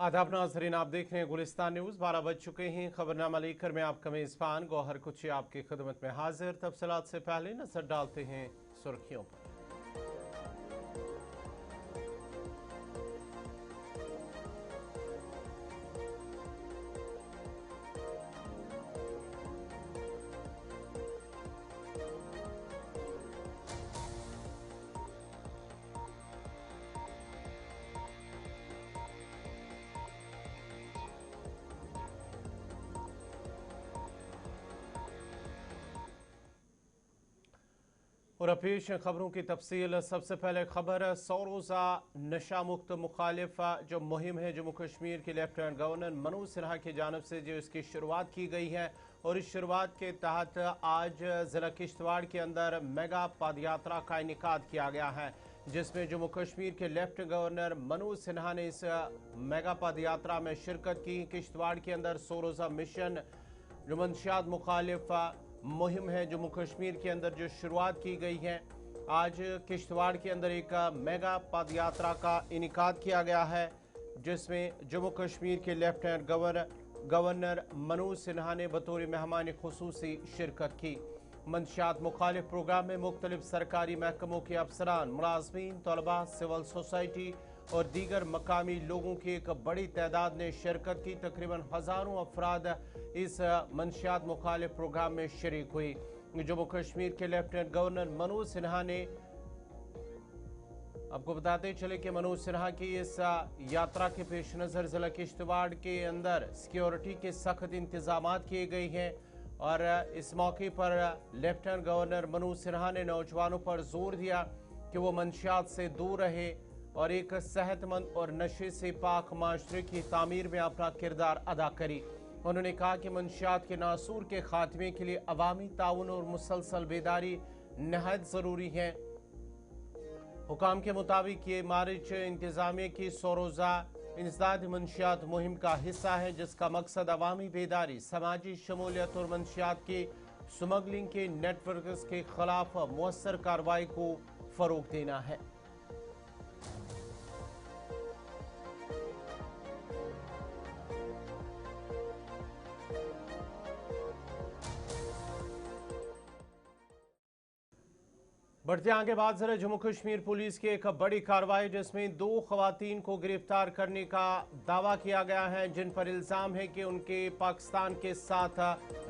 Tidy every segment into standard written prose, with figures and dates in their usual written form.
आदाब नाज़रीन, आप देख रहे हैं गुलिस्तान न्यूज़। 12 बज चुके हैं। खबरनामा लेकर मैं आपका मेज़बान गौहर कुची आपकी खिदमत में हाजिर। तफसीलात से पहले नजर डालते हैं सुर्खियों पर। और पेश खबरों की तफसील। सबसे पहले खबर, 100 रोज़ा नशा मुक्त मुखालिफ जो मुहिम है जम्मू कश्मीर के लेफ्टिनेंट गवर्नर मनोज सिन्हा की जानब से जो इसकी शुरुआत की गई है और इस शुरुआत के तहत आज ज़िला किश्तवाड़ के अंदर मेगा पदयात्रा का इनेकाद किया गया है, जिसमें जम्मू कश्मीर के लेफ्टिनेंट गवर्नर मनोज सिन्हा ने इस मेगा पदयात्रा में शिरकत की। किश्तवाड़ के अंदर 100 रोज़ा मिशन जो मंशियात मुखालिफ मुहिम है जम्मू कश्मीर के अंदर जो शुरुआत की गई है, आज किश्तवाड़ के अंदर एक मेगा पद यात्रा का इनेकाद किया गया है, जिसमें जम्मू कश्मीर के लेफ्टिनेंट गवर्नर मनोज सिन्हा ने बतौर मेहमान खुसूसी शिरकत की। मंशियात मुखालिफ प्रोग्राम में मुख्तलिफ सरकारी महकमों के अफसरान, मुलाजमीन, तलबा, सिविल सोसाइटी और दीगर मकामी लोगों की एक बड़ी तादाद ने शिरकत की। तकरीबन हज़ारों अफराद इस मंशियात मुखालिफ प्रोग्राम में शरीक हुई। जम्मू कश्मीर के लेफ्टिनेंट गवर्नर मनोज सिन्हा ने, आपको बताते चले कि मनोज सिन्हा की इस यात्रा के पेश नज़र ज़िला किश्तवाड़ के अंदर सिक्योरिटी के सख्त इंतजाम किए गए हैं और इस मौके पर लेफ्टिनेंट गवर्नर मनोज सिन्हा ने नौजवानों पर जोर दिया कि वो मंशियात से दूर रहे और एक सेहतमंद और नशे से पाक माशरे की तामीर में अपना किरदार अदा करी। उन्होंने कहा कि मंशियात के नासूर के खात्मे के लिए अवामी ताउन और मुसलसल बेदारी नहायत ज़रूरी है। हुकाम के मुताबिक ये मार्च इंतजामिया की 100 रोज़ा इंसदाद मंशियात मुहिम का हिस्सा है, जिसका मकसद अवामी बेदारी, समाजी शमूलियत और मंशियात की स्मगलिंग के नेटवर्क के खिलाफ मौसर कार्रवाई को फ़रोग देना है। बढ़ते आगे बात जरा जम्मू कश्मीर पुलिस की एक बड़ी कार्रवाई, जिसमें 2 खवातीन को गिरफ्तार करने का दावा किया गया है, जिन पर इल्जाम है कि उनके पाकिस्तान के साथ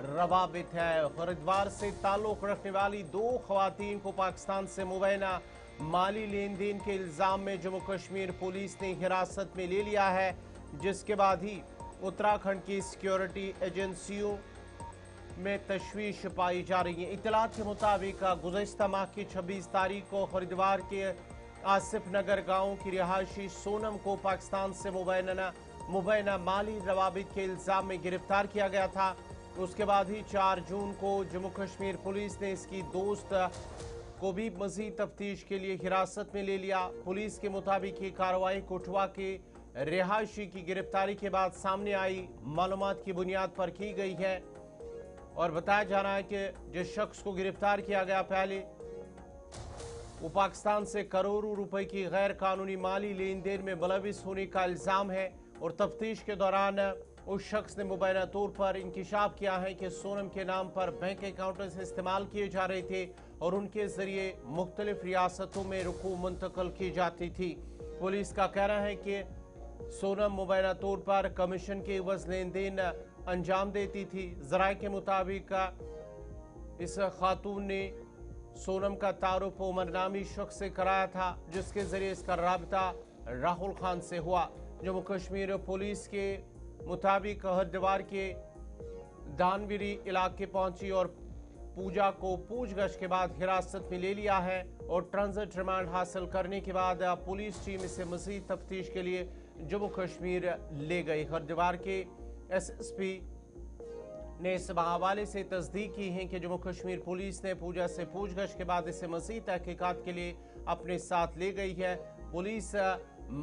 रवाबित है। हरिद्वार से ताल्लुक रखने वाली 2 खवातीन को पाकिस्तान से मुबैना माली लेन देन के इल्जाम में जम्मू कश्मीर पुलिस ने हिरासत में ले लिया है, जिसके बाद ही उत्तराखंड की सिक्योरिटी एजेंसियों में तशवीश पाई जा रही है। इतलात के मुताबिक गुज़श्ता माह की 26 तारीख को हरिद्वार के आसिफ नगर गांव की रिहायशी सोनम को पाकिस्तान से मुबैना माली रवाबित के इल्जाम में गिरफ्तार किया गया था। उसके बाद ही 4 जून को जम्मू कश्मीर पुलिस ने इसकी दोस्त को भी मजीद तफ्तीश के लिए हिरासत में ले लिया। पुलिस के मुताबिक ये कार्रवाई कोटवा के रिहायशी की गिरफ्तारी के बाद सामने आई मालूमात की बुनियाद पर की गई है और बताया जा रहा है कि जिस शख्स को गिरफ्तार किया गया पहले वो पाकिस्तान से करोड़ों रुपए की गैर कानूनी माली लेन देन में मुलविस होने का इल्जाम है और तफ्तीश के दौरान उस शख्स ने मुबैना तौर पर इंकिशाफ किया है कि सोनम के नाम पर बैंक अकाउंट्स इस्तेमाल किए जा रहे थे और उनके जरिए मुख्तलिफ रियासतों में रुकू मुंतकिल की जाती थी। पुलिस का कहना है कि सोनम मुबैना तौर पर कमीशन के एवज लेन देन अंजाम देती थी। जराये के मुताबिक इस खातून ने सोनम का तारुफ उमर नामी शख्स से कराया था, जिसके जरिए इसका राबता राहुल खान से हुआ। जम्मू कश्मीर पुलिस के मुताबिक हरिद्वार के दानवीरी इलाके पहुंची और पूजा को पूछगछ के बाद हिरासत में ले लिया है और ट्रांजिट रिमांड हासिल करने के बाद पुलिस टीम इसे मजीद तफ्तीश के लिए जम्मू कश्मीर ले गई। हरिद्वार के एसएसपी ने इस हवाले से तस्दीक की है कि जम्मू कश्मीर पुलिस ने पूजा से पूछगछ के बाद इसे मज़ीद तहकीकात के लिए अपने साथ ले गई है। पुलिस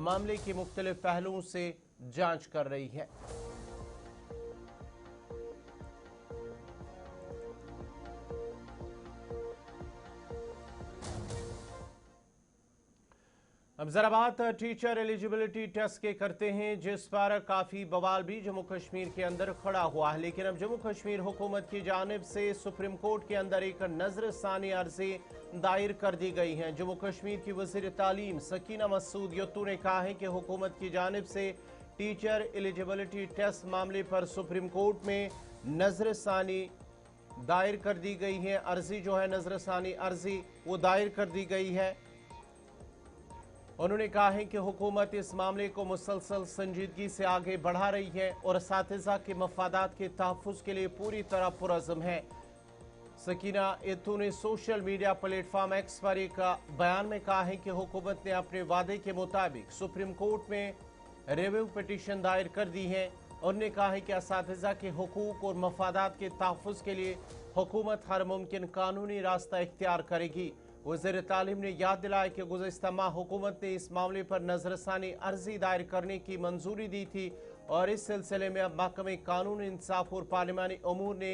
मामले के मुख्तलिफ पहलुओं से जांच कर रही है। अब जरा बात टीचर एलिजिबिलिटी टेस्ट के करते हैं, जिस पर काफ़ी बवाल भी जम्मू कश्मीर के अंदर खड़ा हुआ है। लेकिन अब जम्मू कश्मीर हुकूमत की जानिब से सुप्रीम कोर्ट के अंदर एक नजरसानी अर्जी दायर कर दी गई है। जम्मू कश्मीर की वज़ीर तालीम सकीना मसूद यत्तू ने कहा है कि हुकूमत की जानिब से टीचर एलिजिबिलिटी टेस्ट मामले पर सुप्रीम कोर्ट में नजरसानी दायर कर दी गई है। अर्जी जो है, नजरसानी अर्जी वो दायर कर दी गई है। उन्होंने कहा है कि हुकूमत इस मामले को मुसलसल संजीदगी से आगे बढ़ा रही है और असातिज़ा के मफादात के तहफ़्फ़ुज़ के लिए पूरी तरह पुरज़्म है। सकीना यत्तू ने सोशल मीडिया प्लेटफॉर्म एक्स पर एक बयान में कहा है कि हुकूमत ने अपने वादे के मुताबिक सुप्रीम कोर्ट में रिव्यू पिटीशन दायर कर दी है। उन्होंने कहा है कि असातिज़ा के हुकूक और मफादात के तहफ़्फ़ुज़ के लिए हुकूमत हर मुमकिन कानूनी रास्ता इख्तियार करेगी। वज़ीर तालीम ने याद दिलाया कि गुज़िश्ता माह हुकूमत ने इस मामले पर नजरसानी अर्जी दायर करने की मंजूरी दी थी और इस सिलसिले में अब महकमे कानून इंसाफ और पार्लिमानी उमूर ने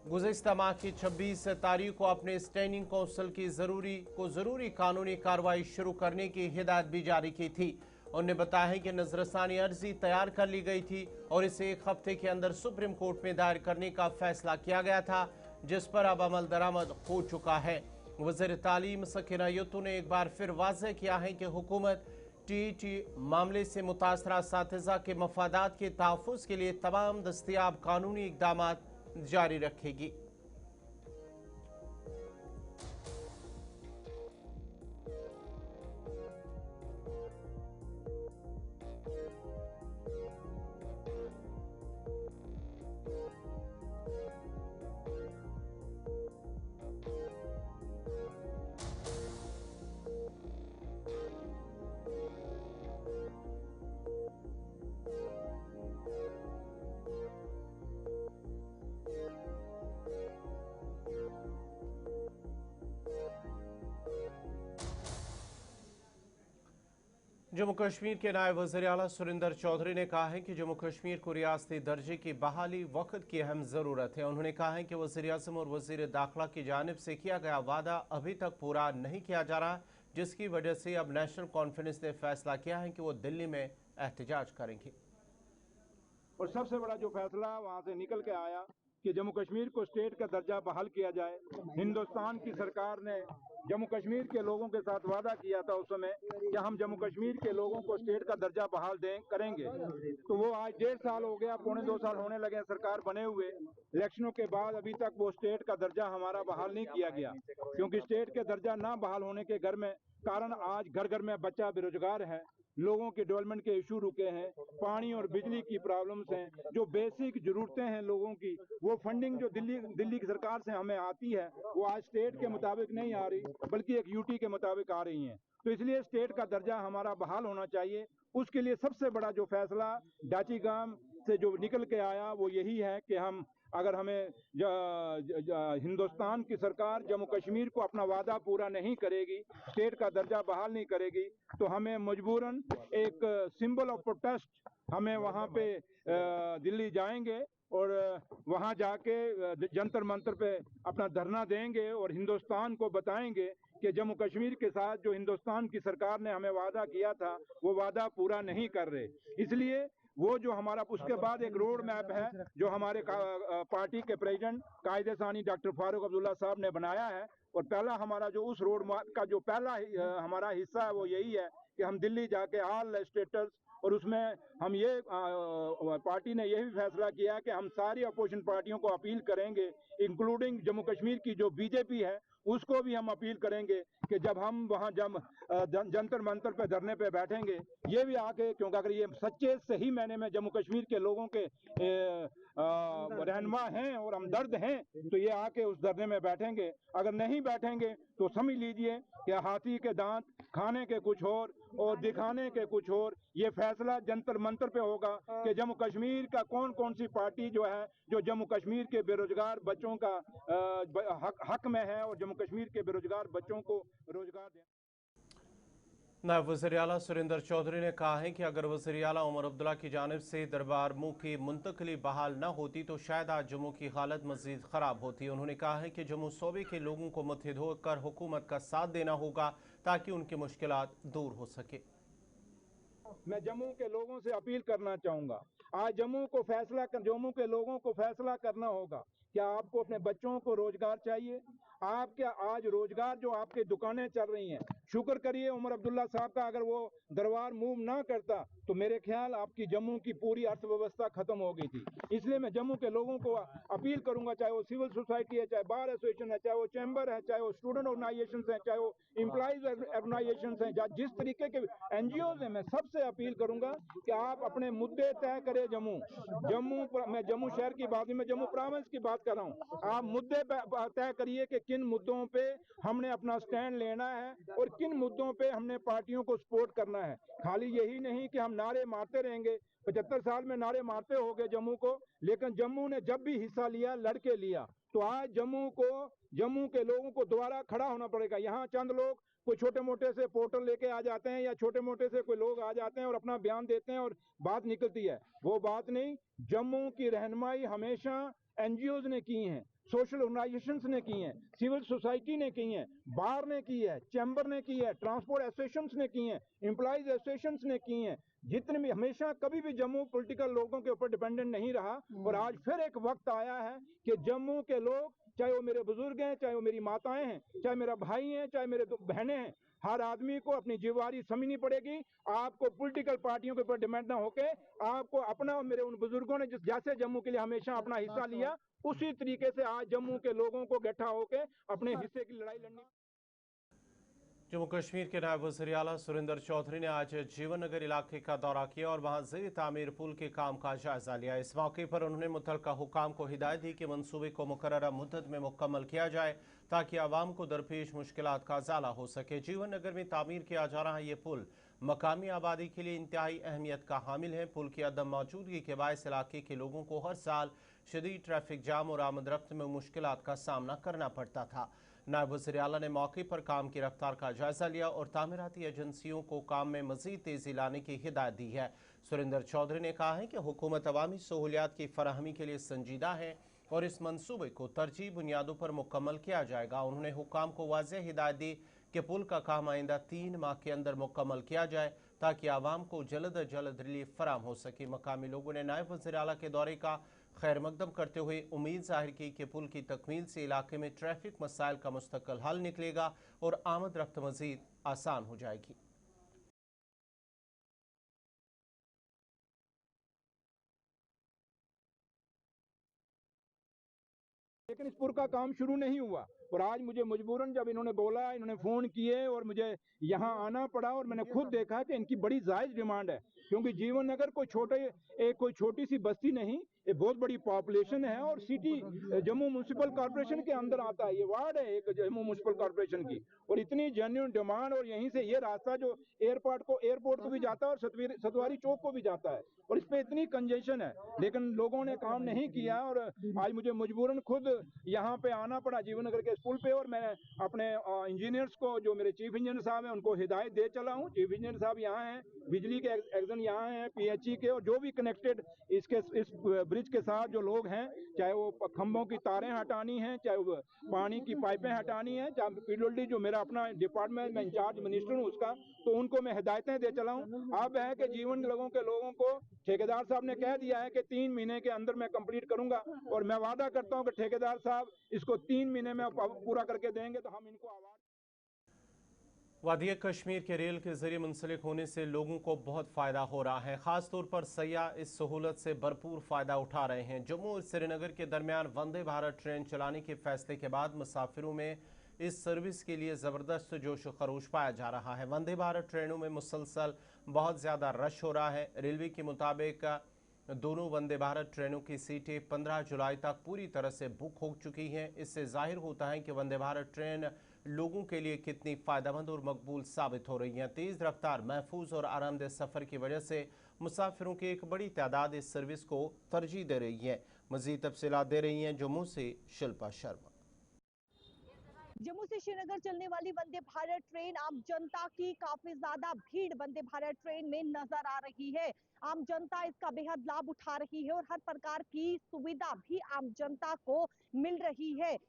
गुज़िश्ता माह की 26 तारीख को अपने स्टैंडिंग काउंसिल की ज़रूरी कानूनी कार्रवाई शुरू करने की हिदायत भी जारी की थी। उन्होंने बताया है कि नजरसानी अर्जी तैयार कर ली गई थी और इसे एक हफ्ते के अंदर सुप्रीम कोर्ट में दायर करने का फैसला किया गया था, जिस पर अब अमल दरामद हो चुका है। वज़ीर तालीम सकीना यत्तू ने एक बार फिर वाज़ेह किया है कि हुकूमत टीईटी मामले से मुतासरा असातिज़ा के मफादात के तहफ़्फ़ुज़ के लिए तमाम दस्तयाब कानूनी इक़दाम जारी रखेगी। जम्मू कश्मीर के नायब वज़ीर आला सुरिंदर चौधरी ने कहा है कि जम्मू कश्मीर को रियासती दर्जे की बहाली वक्त की अहम ज़रूरत है। उन्होंने कहा है कि वज़ीर आज़म और वज़ीर दाखिला की जानिब से किया गया वादा अभी तक पूरा नहीं किया जा रहा, जिसकी वजह से अब नेशनल कॉन्फ्रेंस ने फैसला किया है कि वो दिल्ली में एहतजाज करेंगे। और सबसे बड़ा जो फैसला वहाँ से निकल के आया कि जम्मू कश्मीर को स्टेट का दर्जा बहाल किया जाए। हिंदुस्तान की सरकार ने जम्मू कश्मीर के लोगों के साथ वादा किया था उस समय कि हम जम्मू कश्मीर के लोगों को स्टेट का दर्जा बहाल करेंगे। तो वो आज 1.5 साल हो गया, 1.25 साल होने लगे सरकार बने हुए। इलेक्शनों के बाद अभी तक वो स्टेट का दर्जा हमारा बहाल नहीं किया गया, क्योंकि स्टेट के दर्जा ना बहाल होने के घर में कारण आज घर घर में बच्चा बेरोजगार है, लोगों के डेवलपमेंट के इशू रुके हैं, पानी और बिजली की प्रॉब्लम्स हैं, जो बेसिक जरूरतें हैं लोगों की, वो फंडिंग जो दिल्ली की सरकार से हमें आती है वो आज स्टेट के मुताबिक नहीं आ रही, बल्कि एक यूटी के मुताबिक आ रही हैं। तो इसलिए स्टेट का दर्जा हमारा बहाल होना चाहिए। उसके लिए सबसे बड़ा जो फैसला डाचीगाम से जो निकल के आया वो यही है कि हम अगर हमें हिंदुस्तान की सरकार जम्मू कश्मीर को अपना वादा पूरा नहीं करेगी, स्टेट का दर्जा बहाल नहीं करेगी, तो हमें मजबूरन एक सिंबल ऑफ प्रोटेस्ट हमें वहाँ पे दिल्ली जाएंगे और वहाँ जाके जंतर मंतर पे अपना धरना देंगे और हिंदुस्तान को बताएंगे कि जम्मू कश्मीर के साथ जो हिंदुस्तान की सरकार ने हमें वादा किया था वो वादा पूरा नहीं कर रहे। इसलिए वो जो हमारा उसके बाद एक रोड मैप है जो हमारे पार्टी के प्रेसिडेंट कायदे सानी डॉक्टर फारूक अब्दुल्ला साहब ने बनाया है, और पहला हमारा जो उस रोड मैप का जो पहला हमारा हिस्सा है वो यही है कि हम दिल्ली जाके ऑल लेजिस्लेटर्स, और उसमें हम ये पार्टी ने यही फैसला किया कि हम सारी अपोजिशन पार्टियों को अपील करेंगे, इंक्लूडिंग जम्मू कश्मीर की जो बीजेपी है उसको भी हम अपील करेंगे कि जब हम वहाँ जंतर मंतर पे धरने पे बैठेंगे, ये भी आके, क्योंकि अगर ये सच्चे सही मायने में जम्मू कश्मीर के लोगों के रहनुमा हैं और हमदर्द हैं, तो ये आके उस धरने में बैठेंगे। अगर नहीं बैठेंगे तो समझ लीजिए कि हाथी के दांत खाने के कुछ और दिखाने के कुछ और। ये फैसला जंतर मंतर पे होगा कि जम्मू कश्मीर का कौन सी पार्टी जो है जो जम्मू कश्मीर के बेरोजगार बच्चों का हक में है और जम्मू कश्मीर के बेरोजगार बच्चों को रोजगार दे। नायब वज़ीर आला सुरेंद्र चौधरी ने कहा है कि अगर वज़ीर आला उमर अब्दुल्ला की जानिब से दरबार मुँह की मुंतकली बहाल न होती तो शायद आज जम्मू की हालत मज़ीद ख़राब होती। उन्होंने कहा है कि जम्मू सूबे के लोगों को मुत्तहिद होकर हुकूमत का साथ देना होगा ताकि उनकी मुश्किलात दूर हो सके। मैं जम्मू के लोगों से अपील करना चाहूँगा, आज जम्मू के लोगों को फैसला करना होगा। क्या आपको अपने बच्चों को रोजगार चाहिए? आप क्या आज रोजगार जो आपकी दुकानें चल रही हैं, शुक्र करिए उमर अब्दुल्ला साहब का, अगर वो दरबार मूव ना करता तो मेरे ख्याल आपकी जम्मू की पूरी अर्थव्यवस्था खत्म हो गई थी। इसलिए मैं जम्मू के लोगों को अपील करूंगा, चाहे वो सिविल सोसाइटी है, चाहे बार एसोसिएशन है, चाहे वो चैम्बर है, चाहे वो स्टूडेंट ऑर्गेनाइजेशन है, चाहे वो एम्प्लॉइज ऑर्गेनाइजेशन है, जिस तरीके के एनजीओ हैं, मैं सबसे अपील करूंगा कि आप अपने मुद्दे तय करें। मैं जम्मू शहर की बात नहीं, मैं जम्मू प्रोविंस की बात कर रहा हूँ। आप मुद्दे तय करिए कि किन मुद्दों पे हमने अपना स्टैंड लेना है और किन मुद्दों पे हमने पार्टियों को सपोर्ट करना है। खाली यही नहीं कि हम नारे मारते रहेंगे, 75 साल में नारे मारते हो गए जम्मू को, लेकिन जम्मू ने जब भी हिस्सा लिया लड़के लिया। तो आज जम्मू के लोगों को दोबारा खड़ा होना पड़ेगा। यहाँ चंद लोग कोई छोटे मोटे से पोर्टल लेके आ जाते हैं या छोटे मोटे से कोई लोग आ जाते हैं और अपना बयान देते हैं और बात निकलती है, वो बात नहीं। जम्मू की रहनुमाई हमेशा एनजीओज ने की है, सोशल ऑर्गेनाइजेशंस ने की हैं, सिविल सोसाइटी ने की हैं, बार ने की है, चैम्बर ने की है, ट्रांसपोर्ट एसोसिएशंस ने की हैं, एम्प्लॉइज एसोसिएशंस ने की हैं। जितने भी हमेशा कभी भी जम्मू पॉलिटिकल लोगों के ऊपर डिपेंडेंट नहीं रहा। और आज फिर एक वक्त आया है कि जम्मू के लोग, चाहे वो मेरे बुजुर्ग हैं, चाहे वो मेरी माताएं हैं, चाहे मेरा भाई हैं, चाहे मेरे बहनें हैं, हर आदमी को अपनी जिम्मेवारी समझनी पड़ेगी। आपको पॉलिटिकल पार्टियों के ऊपर डिपेंड ना होके आपको अपना, मेरे उन बुजुर्गों ने जैसे जम्मू के लिए हमेशा अपना हिस्सा लिया, उसी तरीके से आज जम्मू के लोगों को इकट्ठा होकर अपने हिस्से की लड़ाई लड़नी। जम्मू कश्मीर के नायब वज़ीर आला सुरेंद्र चौधरी ने आज जीवन नगर इलाके का दौरा किया और वहां ज़ेर तामीर पुल के काम का जायजा लिया। इस मौके पर उन्होंने मुतल्लिका हुकाम को हिदायत दी कि मनसूबे को मुकर्ररा मुद्दत में मुकम्मल किया जाए ताकि आवाम को दरपेश मुश्किलात का ज़ाला हो सके। जीवन नगर में तामीर किया जा रहा ये पुल मकामी आबादी के लिए इंतहाई अहमियत का हामिल है। पुल की अदम मौजूदगी के बायस इलाके के लोगों को हर साल शदीद ट्रैफिक जाम और आमद रफ्त में मुश्किलात का सामना करना पड़ता था। नायब वज़ीर आला ने मौके पर काम की रफ्तार का जायजा लिया और तामीराती एजेंसियों को काम में मज़ीद तेज़ी लाने की हिदायत दी है। सुरेंद्र चौधरी ने कहा है कि हुकूमत अवामी सहूलियात की फराहमी के लिए संजीदा है और इस मनसूबे को तरजीह बुनियादों पर मुकम्मल किया जाएगा। उन्होंने हुकाम को वाज़ेह हिदायत दी कि पुल का काम आइंदा 3 माह के अंदर मुकम्मल किया जाए ताकि आवाम को जल्द अज जल्द रिलीफ फराम हो सके। मकामी लोगों ने नायब वज़ीर आला के दौरे का खैर मकदम करते हुए उम्मीद जाहिर की कि पुल की तकमील से इलाके में ट्रैफिक मसाइल का मुस्तकिल हल निकलेगा और आमद रफ्त मजीद आसान हो जाएगी। लेकिन इस पुल का काम शुरू नहीं हुआ और आज मुझे मजबूरन जब इन्होंने बोला, इन्होंने फोन किए और मुझे यहाँ आना पड़ा और मैंने खुद देखा कि इनकी बड़ी जायज डिमांड है। क्योंकि जीवन नगर कोई छोटी सी बस्ती नहीं, एक बहुत बड़ी पॉपुलेशन है और सिटी जम्मू म्यूनिसिपल कॉर्पोरेशन के अंदर आता है। ये वार्ड है एक जम्मू म्यूनिसिपल कॉर्पोरेशन की, और इतनी जेन्युइन डिमांड। और यहीं से ये रास्ता जो एयरपोर्ट को भी जाता है और सतवारी चौक को भी जाता है, और इस पे इतनी कंजेशन है, लेकिन लोगों ने काम नहीं किया। और आज मुझे मजबूरन खुद यहाँ पे आना पड़ा जीवन नगर के पुल पे, और मैं अपने इंजीनियर्स को, जो मेरे चीफ इंजीनियर साहब हैं, उनको हिदायत दे चला हूँ। चीफ इंजीनियर साहब यहाँ हैं, बिजली के एक्जन यहाँ हैं, पीएचई के, और जो भी कनेक्टेड इस ब्रिज के साथ जो लोग हैं, चाहे वो खंभों की तारें हटानी है, चाहे वो पानी की पाइपें हटानी है, चाहे पीडब्ल्यूडी जो मेरा अपना डिपार्टमेंट में इंचार्ज मिनिस्टर हूँ उसका, तो उनको मैं हिदायतें दे चला हूँ। अब है कि जीवन लोगों को ठेकेदार साहब ने कह दिया है कि 3 महीने के अंदर मैं कंप्लीट करूंगा, और मैं वादा करता हूं कि ठेकेदार साहब इसको 3 महीने में पूरा करके देंगे तो हम इनको अवार्ड। वादी कश्मीर के रेल के जरिए मुंसलिक होने से लोगों को बहुत फ़ायदा हो रहा है। ख़ासतौर पर सयाह इस सहूलत से भरपूर फ़ायदा उठा रहे हैं। जम्मू और श्रीनगर के दरमियान वंदे भारत ट्रेन चलाने के फैसले के बाद मुसाफिरों में इस सर्विस के लिए ज़बरदस्त जोश खरोश पाया जा रहा है। वंदे भारत ट्रेनों में मुसलसल बहुत ज़्यादा रश हो रहा है। रेलवे के मुताबिक दोनों वंदे भारत ट्रेनों की सीटें 15 जुलाई तक पूरी तरह से बुक हो चुकी हैं। इससे जाहिर होता है कि वंदे भारत ट्रेन लोगों के लिए कितनी फ़ायदेमंद और मकबूल साबित हो रही हैं। तेज़ रफ्तार, महफूज और आरामदेह सफ़र की वजह से मुसाफिरों की एक बड़ी तादाद इस सर्विस को तरजीह दे रही है। मज़ीद तफसीलात दे रही हैं जम्मू से शिल्पा शर्मा। जम्मू से श्रीनगर चलने वाली वंदे भारत ट्रेन आम जनता की काफी ज्यादा भीड़ वंदे भारत ट्रेन में नजर आ रही है। आम जनता इसका बेहद लाभ उठा रही है और हर प्रकार की सुविधा भी आम जनता को मिल रही है।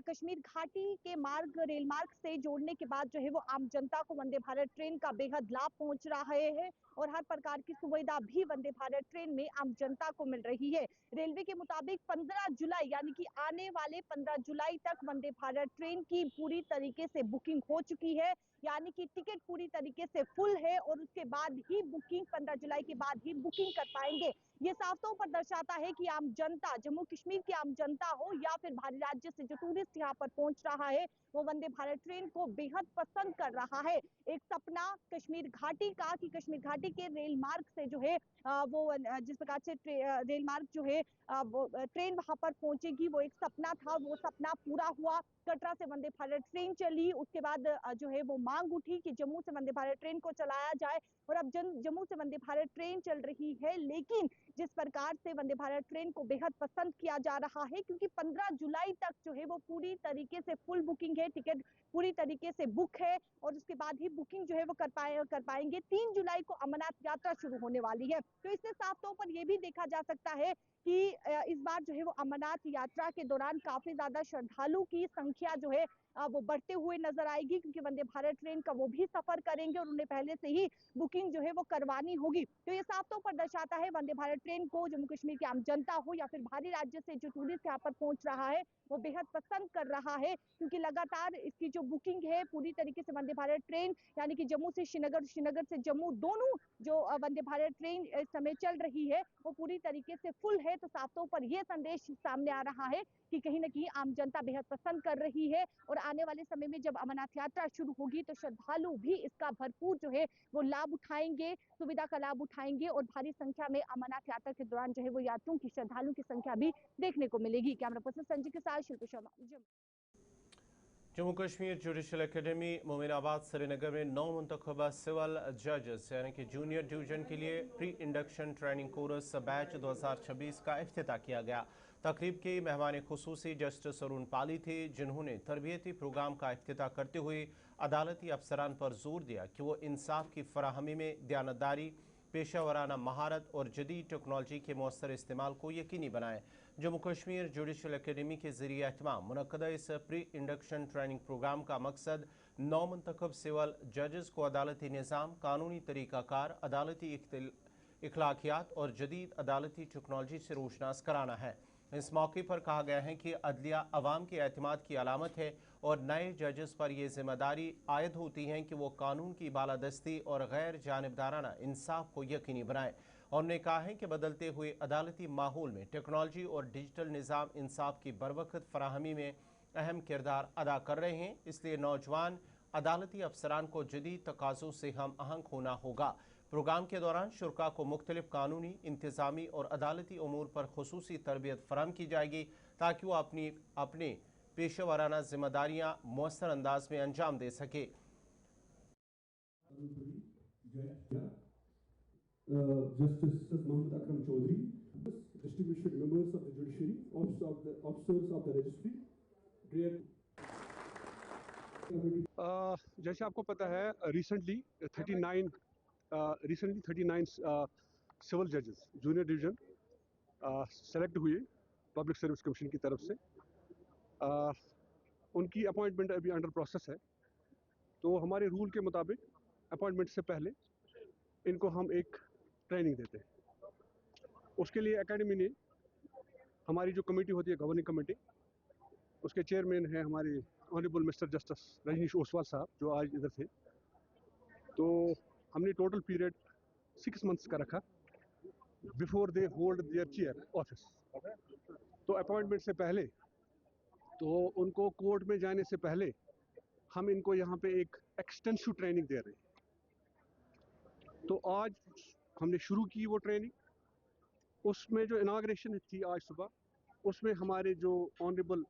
कश्मीर घाटी के मार्ग रेल मार्ग से जोड़ने के बाद जो है वो आम जनता को वंदे भारत ट्रेन का बेहद लाभ पहुंच रहा है और हर प्रकार की सुविधा भी वंदे भारत ट्रेन में आम जनता को मिल रही है। रेलवे के मुताबिक 15 जुलाई यानी कि आने वाले 15 जुलाई तक वंदे भारत ट्रेन की पूरी तरीके से बुकिंग हो चुकी है, यानी कि टिकट पूरी तरीके से फुल है और उसके बाद ही बुकिंग 15 जुलाई के बाद ही बुकिंग कर पाएंगे। ये साफ तौर पर दर्शाता है कि आम जनता, जम्मू कश्मीर की आम जनता हो या फिर बाहरी राज्य से जो टूरिस्ट यहाँ पर पहुंच रहा है, वो वंदे भारत ट्रेन को बेहद पसंद कर रहा है। एक सपना कश्मीर घाटी का कि कश्मीर घाटी के रेल मार्ग से जो है वो जिस प्रकार से रेल मार्ग जो है वो ट्रेन वहां पर पहुंचेगी, वो एक सपना था, वो सपना पूरा हुआ। कटरा से वंदे भारत ट्रेन चली, उसके बाद जो है वो मांग उठी कि जम्मू से वंदे भारत ट्रेन को चलाया जाए और अब जम्मू से वंदे भारत ट्रेन चल रही है। लेकिन जिस प्रकार से वंदे भारत ट्रेन को बेहद पसंद किया जा रहा है, क्योंकि 15 जुलाई तक जो है वो पूरी तरीके से फुल बुकिंग है, टिकट पूरी तरीके से बुक है और उसके बाद ही बुकिंग जो है वो कर पाएंगे। 3 जुलाई को अमरनाथ यात्रा शुरू होने वाली है, तो इससे साफ तौर पर यह भी देखा जा सकता है कि इस बार जो है वो अमरनाथ यात्रा के दौरान काफी ज्यादा श्रद्धालु की संख्या जो है वो बढ़ते हुए नजर आएगी, क्योंकि वंदे भारत ट्रेन का वो भी सफर करेंगे और उन्हें पहले से ही बुकिंग जो है वो करवानी होगी। तो ये साफ तौर पर दर्शाता है वंदे भारत ट्रेन को जम्मू कश्मीर की आम जनता हो या फिर बाहरी राज्य से जो टूरिस्ट यहाँ पर पहुंच रहा है वो बेहद पसंद कर रहा है, क्योंकि लगातार इसकी जो बुकिंग है पूरी तरीके से वंदे भारत ट्रेन यानी कि जम्मू से श्रीनगर, श्रीनगर से जम्मू, दोनों जो वंदे भारत ट्रेन इस समय चल रही है वो पूरी तरीके से फुल है। तो साफ तौर पर यह संदेश सामने आ रहा है कि कहीं ना कहीं आम जनता बेहद पसंद कर रही है और आने वाले समय में जब अमरनाथ यात्रा शुरू होगी तो श्रद्धालु भी इसका भरपूर जो है वो लाभ उठाएंगे, सुविधा का लाभ उठाएंगे और भारी संख्या में अमरनाथ यात्रा के दौरान जो है वो यात्रियों की, श्रद्धालुओं की संख्या भी देखने को मिलेगी। कैमरा पर्सन संजय के साथ शिल्पी शर्मा। जम्मू कश्मीर जुडिशल एकेडमी मोमिनाबाद श्रीनगर में 9 मुंतखबा सिविल जजेस यानी कि जूनियर डिवीजन के लिए pre induction training course batch 2026 का इफ्तिताह किया गया। तकरीब की मेहमान खुसूसी जस्टिस अरुण पाली थे, जिन्होंने तरबियती प्रोग्राम का इफ्तिताह करते हुए अदालती अफसरान पर जोर दिया कि वो इंसाफ की फराहमी में दयानतदारी, पेशा वराना महारत और जदीद टेक्नोलॉजी के मौसर इस्तेमाल को यकीनी बनाएं। जम्मू कश्मीर जुडिशल एकेडमी के जरिए एहतमाम मुनक्कदा इस प्री इंडक्शन ट्रेनिंग प्रोग्राम का मकसद 9 मुंतखब सिविल जजेस को अदालती निज़ाम, कानूनी तरीक़ाकार, अदालती इखलाकियात और जदीद अदालती टेक्नोलॉजी से रोशनास कराना है। इस मौके पर कहा गया है कि अदलिया अवाम के एतमाद की अलामत है और नए जजेस पर यह जिम्मेदारी आयद होती है कि वो कानून की बालादस्ती और गैर जानिबदाराना इंसाफ को यकीनी बनाएं। उन्होंने कहा है कि बदलते हुए अदालती माहौल में टेक्नोलॉजी और डिजिटल निज़ाम इंसाफ की बरवक्त फराहमी में अहम किरदार अदा कर रहे हैं, इसलिए नौजवान अदालती अफसरान को जदीद तकाज़ों से हम आहंग होना होगा। प्रोग्राम के दौरान शुरा को मुख्तलिफ कानूनी, इंतजामी और अदालती अमूर पर खुसूसी तरबियत फराहम की जाएगी ताकि वो अपने पेशा वराना जिम्मेदारियाँ मौसर अंदाज में अंजाम दे सके। Justice Mohammed Akram Chaudhary, distinguished members of the judiciary, officers of the registry, जैसे आपको पता है रिसेंटली 39 सिविल जजेस जूनियर डिवीजन सेलेक्ट हुए पब्लिक सर्विस कमीशन की तरफ से। उनकी अपॉइंटमेंट अभी अंडर प्रोसेस है। तो हमारे रूल के मुताबिक अपॉइंटमेंट से पहले इनको हम एक ट्रेनिंग देते हैं। उसके लिए एकेडमी ने हमारी जो कमेटी होती है गवर्निंग कमेटी, उसके चेयरमैन हैं हमारे honourable mister justice Rajneesh Oswal साहब जो आज इधर थे। तो हमने टोटल पीरियड 6 मंथ्स का रखा before they hold their chair office. तो अपॉइंटमेंट से पहले, तो उनको कोर्ट में जाने से पहले हम इनको यहाँ पे एक एक्सटेंसिव ट्रेनिंग दे रहे हैं। तो आज हमने शुरू की वो ट्रेनिंग। उसमें जो इनाग्रेशन थी आज सुबह, उसमें हमारे जो ऑनरेबल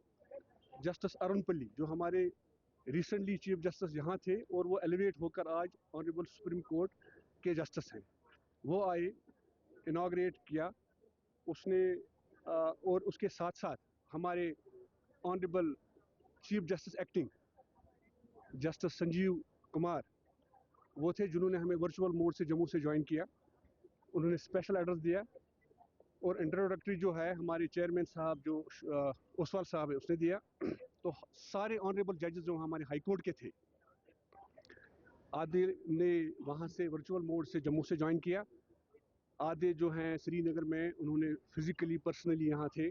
जस्टिस अरुण पल्ली जो हमारे रिसेंटली चीफ जस्टिस यहाँ थे और वो एलिवेट होकर आज ऑनरेबल सुप्रीम कोर्ट के जस्टिस हैं, वो आए, इनाग्रेट किया उसने। और उसके साथ साथ हमारे honourable chief justice acting justice Sanjeev Kumar, वो थे जिन्होंने हमें वर्चुअल मोड से जम्मू से ज्वाइन किया। उन्होंने स्पेशल एड्रेस दिया और इंट्रोडक्टरी जो है हमारे चेयरमैन साहब जो ओसवाल साहब है उसने दिया। तो सारे ऑनरेबल जजेस जो हमारे हाई कोर्ट के थे, आधे ने वहाँ से वर्चुअल मोड से जम्मू से ज्वाइन किया, आधे जो हैं श्रीनगर में उन्होंने फिजिकली पर्सनली यहाँ थे।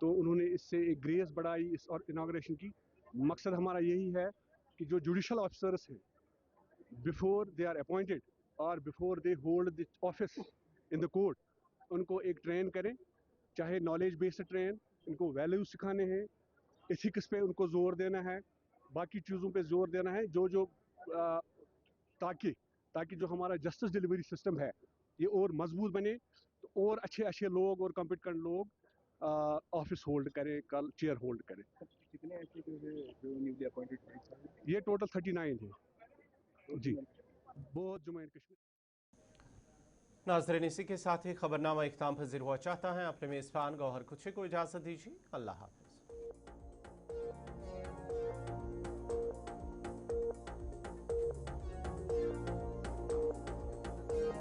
तो उन्होंने इससे एक ग्रेस बढ़ाई इस और इनाग्रेशन की। मकसद हमारा यही है कि जो जुडिशल ऑफिसर्स हैं, बिफोर दे आर अपॉइंटेड और before they hold the office in the court, उनको एक ट्रेन करें, चाहे नॉलेज बेस्ड ट्रेन, इनको वैल्यूज सिखाने हैं, एथिक्स पे उनको जोर देना है, बाकी चीज़ों पे जोर देना है जो ताकि जो हमारा जस्टिस डिलीवरी सिस्टम है ये और मजबूत बने, तो और अच्छे लोग और कॉम्पिटेंट लोग ऑफिस होल्ड करें, कल चेयर होल्ड करें। कितने ऐसे जो न्यूली अपॉइंटेड, ये टोटल 39 है जी, बहुत जम्मू एंड कश्मीर। नाज़रीन, इसी के साथ ही खबरनामा इख्ताम पज़ीर हुआ चाहता है। अपने मेज़बान गौहर कुछे को इजाज़त दीजिए। अल्लाह हाफ़िज़।